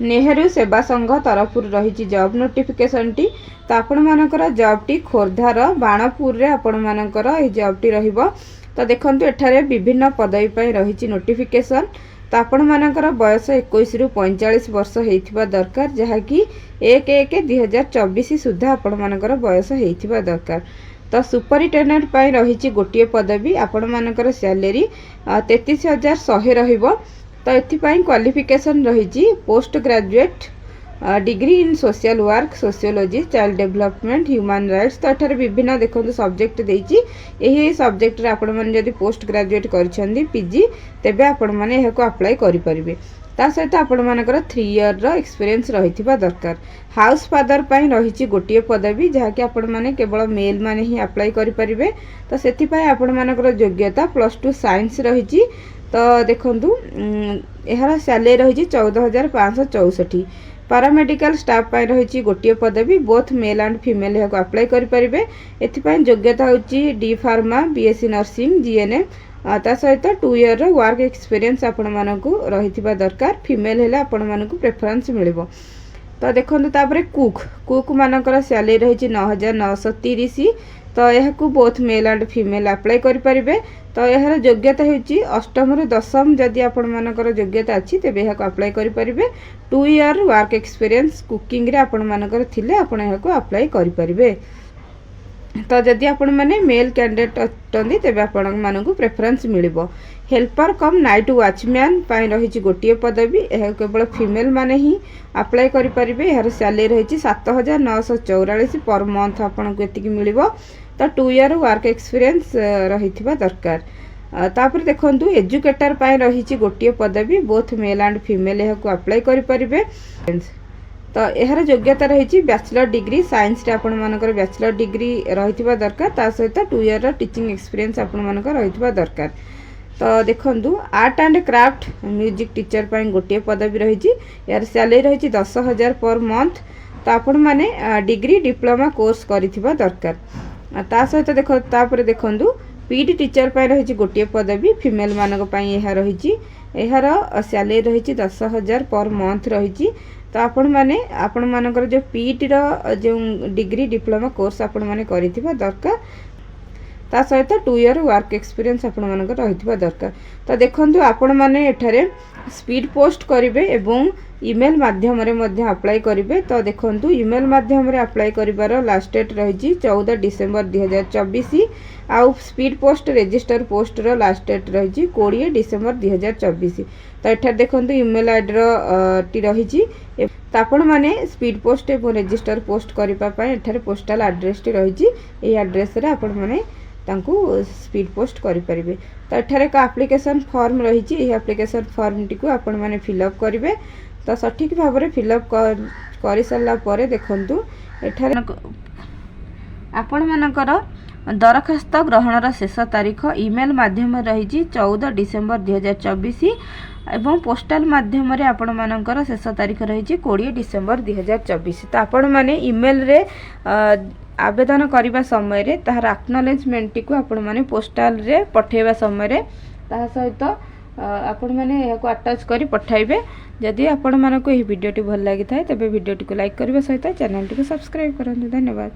नेहरू सेवा संघ तरफ रही जॉब नोटिफिकेशन टी। तो आपण मानकर जॉब टी खोर्धार बाणपुर रे आपण मानकर ए जॉब टी रहिबो। तो देखंतु एठारे विभिन्न पदवी पई रही नोटिफिकेशन। तो आपण मानकर बयस 21 रु 45 वर्ष हेइथिबा दरकार, जहाँकि 1/1/2024 सुधा आपण मानकर बयस हेइथिबा दरकार। तो सुपरिटेडेंट पाई रही गोटे पदवी आपण मानकर सैलरी 33,100 रहिबो। तो एथिपाई क्वालिफिकेशन रही post graduate degree in social work, sociology, child development, human rights. तो एठारे विभिन्न देखो सब्जेक्ट देइछि। एही सब्जेक्ट रे आपण माने जदि पोस्ट ग्रेजुएट करछन्दी पीजी तेबे आपण माने एहाको अप्लाई करि परिबे। ता सहित आपण मानकर 3 इयर रो एक्सपीरियंस रहिथिबा दरकार। हाउस फादर पई रही गोटे पदवी, जहाँ कि आपण माने केवल मेल माने ही अप्लाई करि परिबे। तो सेथि पई आपण मानकर योग्यता +2 साइंस रही। तो देखंतु एहार सैलरी रही 14,564। पैरामेडिकल स्टाफ पाई रही गोटे पदवी, बोथ मेल एंड फीमेल यहाँ अप्लाई करें। एथिपाई योग्यता होची D pharma, BSc nursing, GNM. ता सहित 2 इयर रो वर्क एक्सपीरियंस आपण मानकु रहिथिबा दरकार। फीमेल हेले आपण मानकु प्रेफरेंस मिलिबो। तो देखंतु तापरे कुक मानकर सैलरी रही 9,930। तो यह both male and female apply करें। तो यार योग्यता होची 8म रु 10म जदि आपण मानकर योग्यता अच्छी तेबे यह अप्लाई करें। 2 इयर वर्क एक्सपीरियंस कुकिंग रे आपण मानकर थिले आपण यह अप्लाई करें। तो जदि आपण माने मेल कैंडिडेट अटंदी तेबे आपण मानकु प्रेफरेंस मिलिबो। हेल्पर कम नाइट वॉचमैन पाई रही गोटे पदवी, यह केवल फीमेल माने ही अप्लाई करि परिबे। यार सैलरी रही 7,944 पर मंथ आपण को एतिकी मिलिबो। तो 2 इयर वर्क एक्सपीरियंस रहिथिबा दरकार। तापर देखंतु एजुकेटर पाई रही गोटे पदवी, बोथ मेल एंड फीमेल यह अप्लाई करि परिबे। तो यार योग्यता रही बैचलर डिग्री साइंस रे आपण मानकर बैचलर डिग्री रहिथिबा दरकार। ता सहित 2 इयर टीचिंग एक्सपीरियंस आपण मानकर रहिथिबा दरकार। तो देखंतु art and craft music teacher पाई गोटे पदवी रही। यार सैलरी रही 10,000 पर मंथ। तो आपण माने डिग्री डिप्लोमा कोर्स करिथिबा दरकार। ता सहित देखंतु पीडी टीचर पाई रही गोटे पदवी, फीमेल मानक पाई यह रही। यार सैलरी रही 10,000 पर मंथ रही। तो आपण मानकर जो पीटी रो जो डिग्री डिप्लोमा कोर्स आपण माने करिथिबा दरकार। ता सहित 2 इयर वर्क एक्सपीरियंस आपण मानकर रहिथिबा दरकार। तो देखंतु आपण माने एठारे स्पीड पोस्ट करिवे एवं ईमेल माध्यम रे मध्य अप्लाई करिवे। तो देखंतु ईमेल माध्यम रे अप्लाई करिवार लास्ट डेट रही 14 डिसेंबर 2024। आउ स्पीड पोस्ट रजिस्टर पोस्ट रो लास्ट डेट रही 20 डिसेंबर 2024। तो एठार देखंतु ईमेल आईडी रो टी रही। तो आपण माने स्पीड पोस्ट एवं रजिस्टर पोस्ट करिपा पय एठार पोस्टल एड्रेस टी रही। एई एड्रेस रे आपण माने तांकु स्पीड पोस्ट करि परिबे। तो एठार एक एप्लिकेशन फॉर्म रही। एई एप्लिकेशन फॉर्म टी को आपण माने फिलअप करिवे। तो सठिक भाव में फिलअप कर सारा पर देखंतु एठार आपण मानकर दरखास्त ग्रहणर शेष तारीख ईमेल माध्यम रही 14 डिसेंबर 2024 एवं पोस्टल माध्यम रे आपण मानकर शेष तारीख रही 20 डिसेंबर 2024। तो आपण माने ईमेल रे आवेदन करने समय रे तार एक्नॉलेजमेंट को आपण माने पोस्टल रे पठेबा समय रे ता सहित आपण माने या को अटैच करी पठाइबे। जदि आपण मानको यह वीडियोटी भल लागि थाए तबे वीडियोटी को लाइक करबे सहित चैनल टी को सब्सक्राइब करंतु। धन्यवाद।